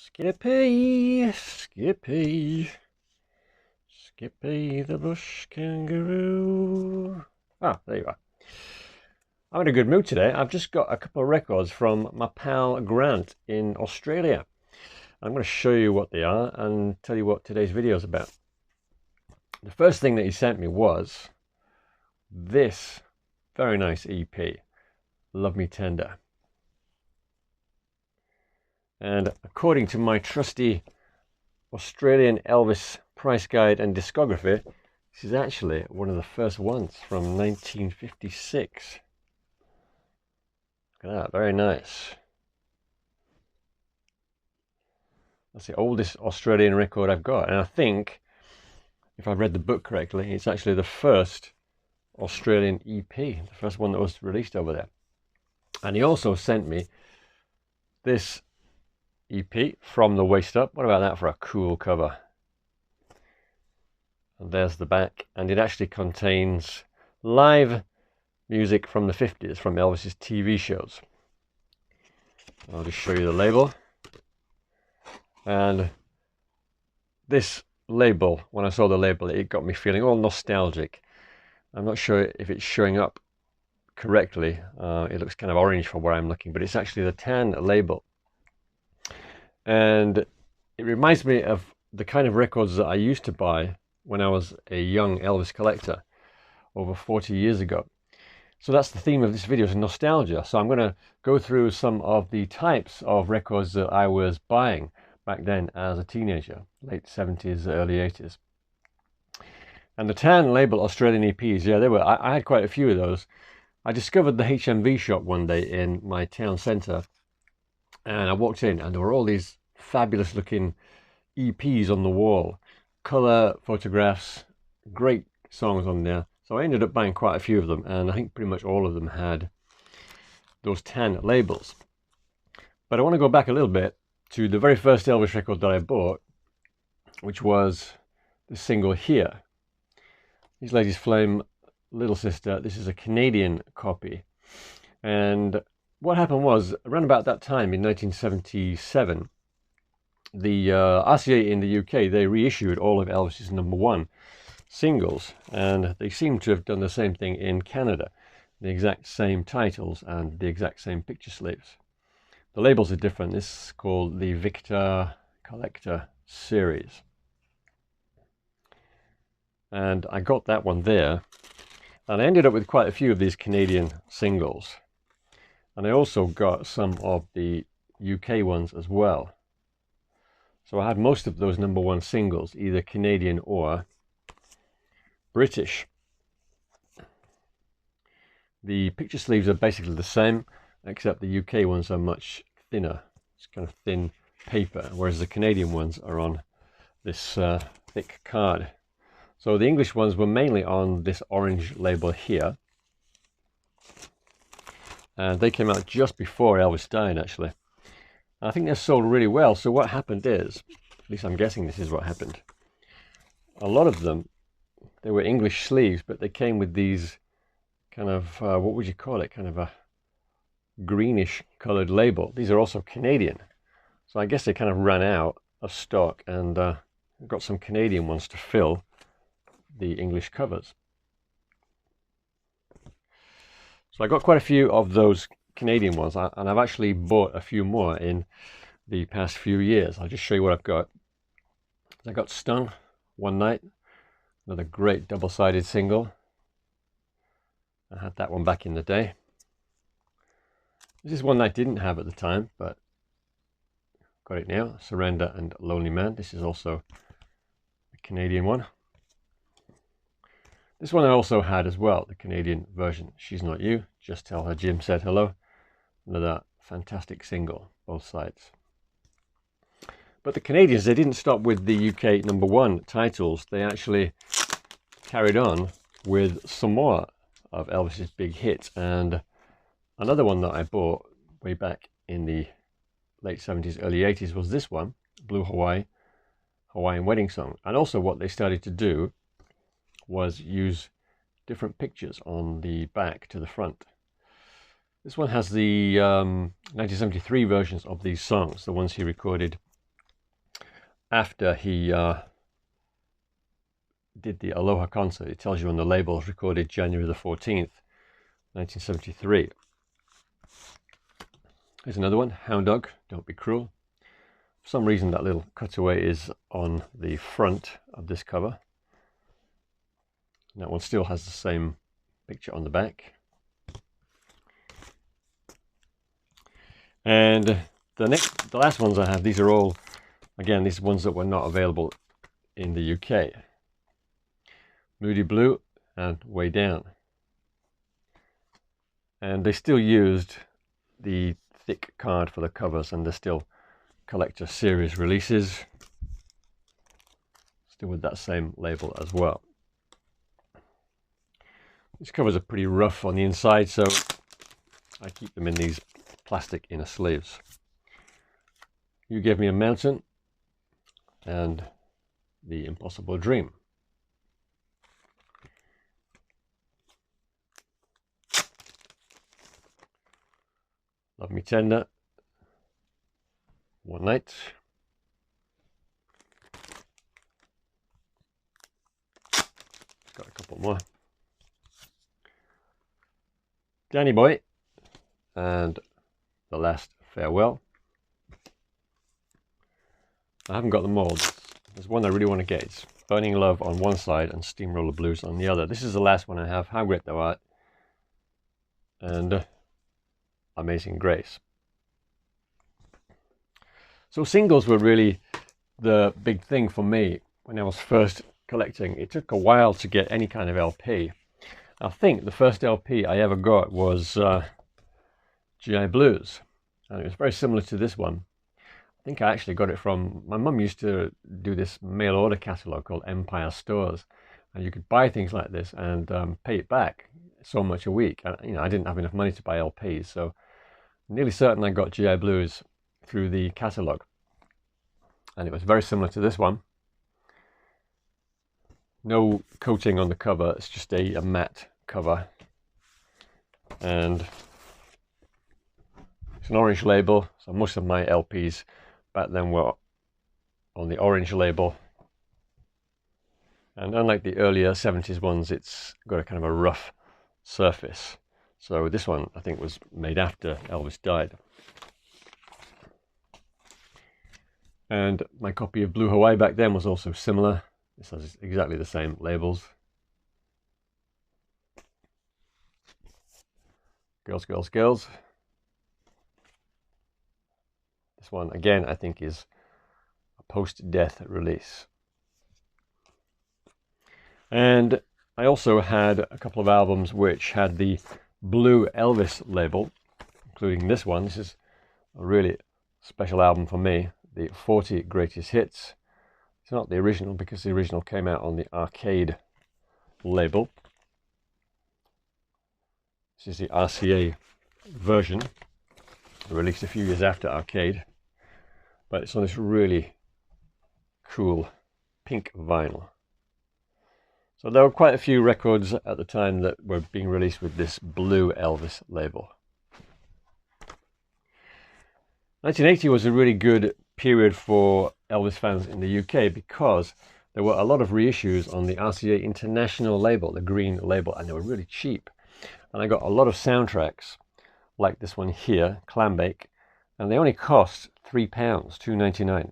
Skippy, Skippy, Skippy the bush kangaroo. Ah, there you are. I'm in a good mood today. I've just got a couple of records from my pal Grant in Australia. I'm going to show you what they are and tell you what today's video is about. The first thing that he sent me was this very nice EP, Love Me Tender. And according to my trusty Australian Elvis price guide and discography, this is actually one of the first ones from 1956. Look at that, very nice. That's the oldest Australian record I've got, and I think, if I've read the book correctly, it's actually the first Australian EP, the first one that was released over there. And he also sent me this EP, From the Waist Up. What about that for a cool cover? And there's the back, and it actually contains live music from the 50s from Elvis's TV shows. I'll just show you the label. And this label, when I saw the label, it got me feeling all nostalgic. I'm not sure if it's showing up correctly. It looks kind of orange from where I'm looking, but it's actually the tan label. And it reminds me of the kind of records that I used to buy when I was a young Elvis collector over 40 years ago. So that's the theme of this video, is nostalgia. So I'm going to go through some of the types of records that I was buying back then as a teenager, late 70s, early 80s. And the tan label Australian EPs, yeah, they were. I had quite a few of those. I discovered the HMV shop one day in my town centre, and I walked in and there were all these fabulous looking EPs on the wall, colour photographs, great songs on there. So I ended up buying quite a few of them, and I think pretty much all of them had those tan labels. But I want to go back a little bit to the very first Elvis record that I bought, which was the single here. These Ladies Flame, Little Sister. This is a Canadian copy. And what happened was, around about that time in 1977, the RCA in the UK, they reissued all of Elvis's #1 singles, and they seem to have done the same thing in Canada. The exact same titles and the exact same picture sleeves. The labels are different. This is called the Victor Collector series. And I got that one there, and I ended up with quite a few of these Canadian singles. And I also got some of the UK ones as well. So I had most of those #1 singles, either Canadian or British. The picture sleeves are basically the same, except the UK ones are much thinner. It's kind of thin paper, whereas the Canadian ones are on this thick card. So the English ones were mainly on this orange label here. And they came out just before Elvis died, actually. I think they're sold really well. So what happened is, at least I'm guessing this is what happened, a lot of them, they were English sleeves, but they came with these kind of, what would you call it, kind of a greenish colored label. These are also Canadian. So I guess they kind of ran out of stock, and got some Canadian ones to fill the English covers. So I got quite a few of those Canadian ones, and I've actually bought a few more in the past few years. I'll just show you what I've got. I got Stung, One Night, another great double-sided single. I had that one back in the day. This is one I didn't have at the time, but got it now. Surrender and Lonely Man. This is also a Canadian one. This one I also had as well, the Canadian version. She's Not You, Just Tell Her Jim Said Hello. Another fantastic single, both sides. But the Canadians, they didn't stop with the UK #1 titles. They actually carried on with some more of Elvis's big hits. And another one that I bought way back in the late 70s, early 80s was this one, Blue Hawaii, Hawaiian Wedding Song. And also what they started to do was use different pictures on the back to the front. This one has the 1973 versions of these songs, the ones he recorded after he did the Aloha concert. It tells you on the labels, recorded January the 14th, 1973. Here's another one, Hound Dog, Don't Be Cruel. For some reason that little cutaway is on the front of this cover. And that one still has the same picture on the back. And the last ones I have, these are all, again, these are ones that were not available in the UK. Moody Blue and Way Down. And they still used the thick card for the covers, and they're still collector series releases, still with that same label as well. These covers are pretty rough on the inside, so I keep them in these plastic inner sleeves. You Gave Me a Mountain and The Impossible Dream. Love Me Tender, One Night. Got a couple more. Danny Boy and The Last Farewell. I haven't got them all. There's one I really want to get. It's Burning Love on one side and Steamroller Blues on the other. This is the last one I have, How Great Thou Art and Amazing Grace. So singles were really the big thing for me when I was first collecting. It took a while to get any kind of LP. I think the first LP I ever got was GI Blues, and it was very similar to this one. I think I actually got it from, my mum used to do this mail order catalogue called Empire Stores, and you could buy things like this and pay it back so much a week. And, you know, I didn't have enough money to buy LPs, so I'm nearly certain I got GI Blues through the catalogue, and it was very similar to this one. No coating on the cover, it's just a matte cover, and it's an orange label, so most of my LPs back then were on the orange label, and unlike the earlier 70s ones, it's got a kind of a rough surface. So this one I think was made after Elvis died. And my copy of Blue Hawaii back then was also similar. This has exactly the same labels. Girls, Girls, Girls. This one again I think is a post-death release. And I also had a couple of albums which had the Blue Elvis label, including this one. This is a really special album for me, the 40 Greatest Hits. It's not the original because the original came out on the Arcade label. This is the RCA version, released a few years after Arcade, but it's on this really cool pink vinyl. So there were quite a few records at the time that were being released with this Blue Elvis label. 1980 was a really good period for Elvis fans in the UK because there were a lot of reissues on the RCA International label, the green label, and they were really cheap. And I got a lot of soundtracks like this one here, Clambake, and they only cost £3, $2.99.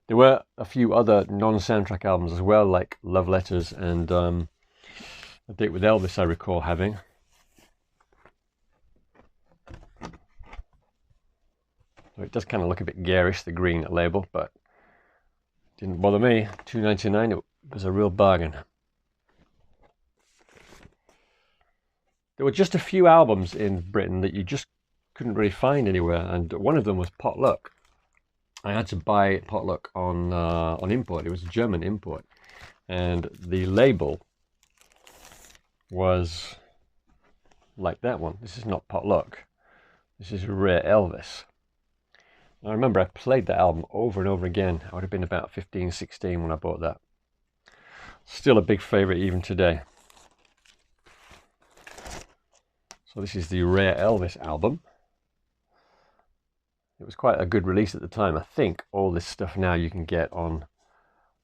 There were a few other non-soundtrack albums as well, like Love Letters and A Date with Elvis, I recall having. So it does kind of look a bit garish, the green label, but it didn't bother me. $2.99, it was a real bargain. There were just a few albums in Britain that you just couldn't really find anywhere, and one of them was Potluck. I had to buy Potluck on import. It was a German import, and the label was like that one. This is not Potluck. This is Rare Elvis. I remember I played that album over and over again. I would have been about 15, 16 when I bought that. Still a big favorite even today. So this is the Rare Elvis album. It was quite a good release at the time. I think all this stuff now you can get on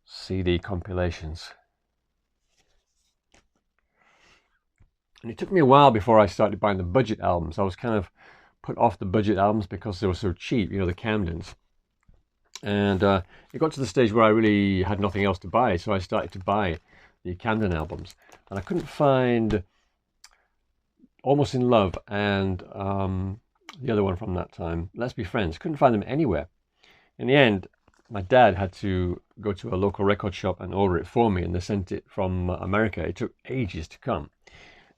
CD compilations. And it took me a while before I started buying the budget albums. I was kind of put off the budget albums because they were so cheap, you know, the Camdens. And it got to the stage where I really had nothing else to buy, so I started to buy the Camden albums. And I couldn't find Almost in Love and the other one from that time, Let's Be Friends. Couldn't find them anywhere. In the end, my dad had to go to a local record shop and order it for me, and they sent it from America. It took ages to come.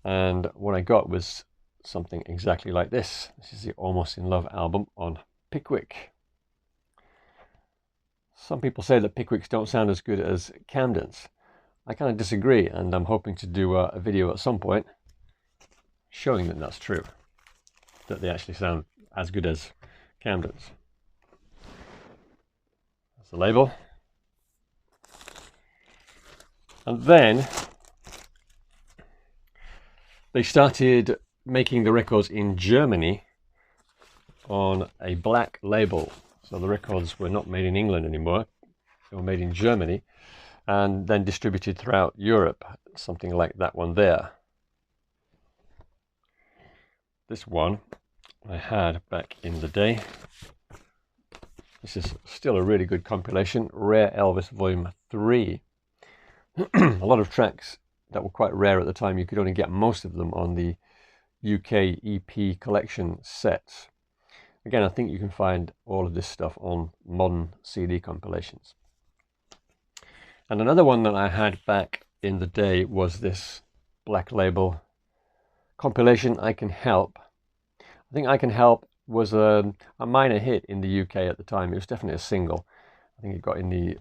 And what I got was something exactly like this. This is the Almost in Love album on Pickwick. Some people say that Pickwicks don't sound as good as Camdens. I kind of disagree, and I'm hoping to do a video at some point showing that that's true, that they actually sound as good as Camdens. That's the label. And then they started making the records in Germany on a black label. So the records were not made in England anymore. They were made in Germany and then distributed throughout Europe, something like that one there. This one I had back in the day. This is still a really good compilation, Rare Elvis Volume 3. A lot of tracks that were quite rare at the time. You could only get most of them on the UK EP collection sets. Again, I think you can find all of this stuff on modern CD compilations. And another one that I had back in the day was this black label compilation, I Can Help. I think I Can Help was a minor hit in the UK at the time. It was definitely a single. I think it got in the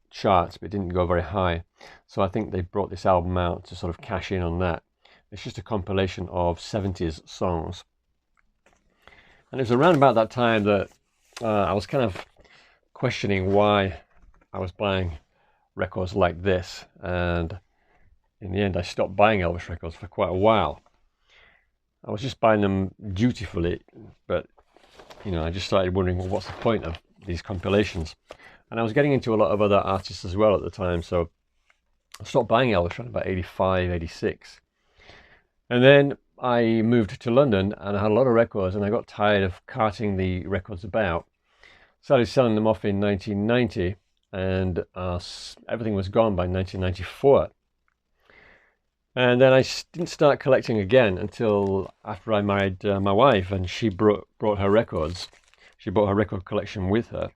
charts, but it didn't go very high. So I think they brought this album out to sort of cash in on that. It's just a compilation of 70s songs. And it was around about that time that I was kind of questioning why I was buying records like this. And in the end, I stopped buying Elvis records for quite a while. I was just buying them dutifully, but you know, I just started wondering, well, what's the point of these compilations? And I was getting into a lot of other artists as well at the time, so I stopped buying Elvis around about 85, 86. And then I moved to London and I had a lot of records, and I got tired of carting the records about. Started selling them off in 1990, and everything was gone by 1994. And then I didn't start collecting again until after I married my wife, and she brought her records. She brought her record collection with her.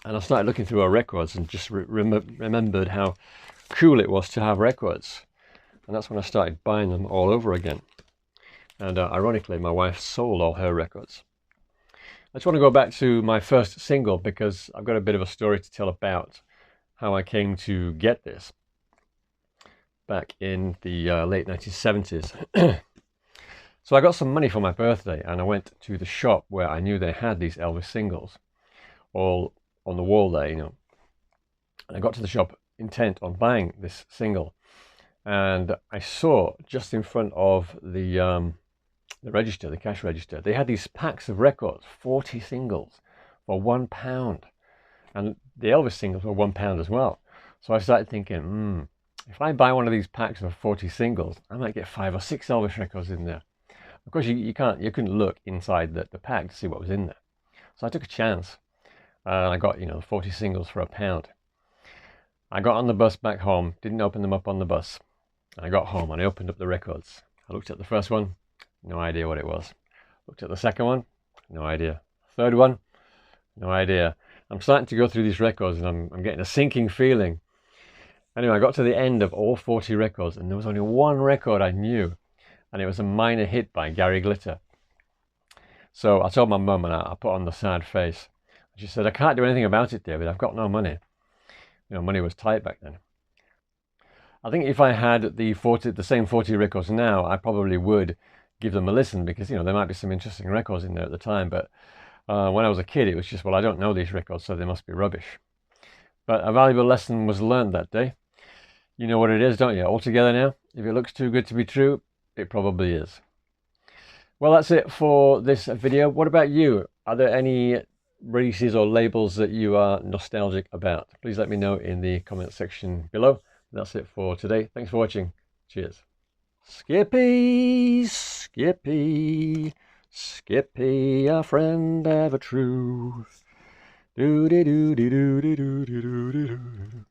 And I started looking through her records and just remembered how cool it was to have records. And that's when I started buying them all over again. And ironically, my wife sold all her records. I just want to go back to my first single because I've got a bit of a story to tell about how I came to get this back in the late 1970s. So I got some money for my birthday and I went to the shop where I knew they had these Elvis singles all on the wall there, you know. And I got to the shop intent on buying this single, and I saw just in front of the register, the cash register, they had these packs of records, 40 singles for £1, and the Elvis singles were £1 as well. So I started thinking, if I buy one of these packs of 40 singles, I might get 5 or 6 Elvis records in there. Of course, you couldn't look inside the pack to see what was in there. So I took a chance. I got, 40 singles for £1. I got on the bus back home, didn't open them up on the bus. I got home and I opened up the records. I looked at the first one, no idea what it was. Looked at the second one, no idea. Third one, no idea. I'm starting to go through these records and I'm getting a sinking feeling. Anyway, I got to the end of all 40 records and there was only one record I knew, and it was a minor hit by Gary Glitter. So I told my mum, and I put on the sad face. She said, I can't do anything about it, David. I've got no money. Money was tight back then. I think if I had the same 40 records now, I probably would give them a listen because, there might be some interesting records in there at the time. But when I was a kid, it was just, well, I don't know these records, so they must be rubbish. But a valuable lesson was learned that day. You know what it is, don't you? All together now. If it looks too good to be true, it probably is. Well, that's it for this video. What about you? Are there any releases or labels that you are nostalgic about? Please let me know in the comment section below. That's it for today. Thanks for watching. Cheers. Skippy, Skippy, Skippy, a friend ever true. Do do do do do do do do do do.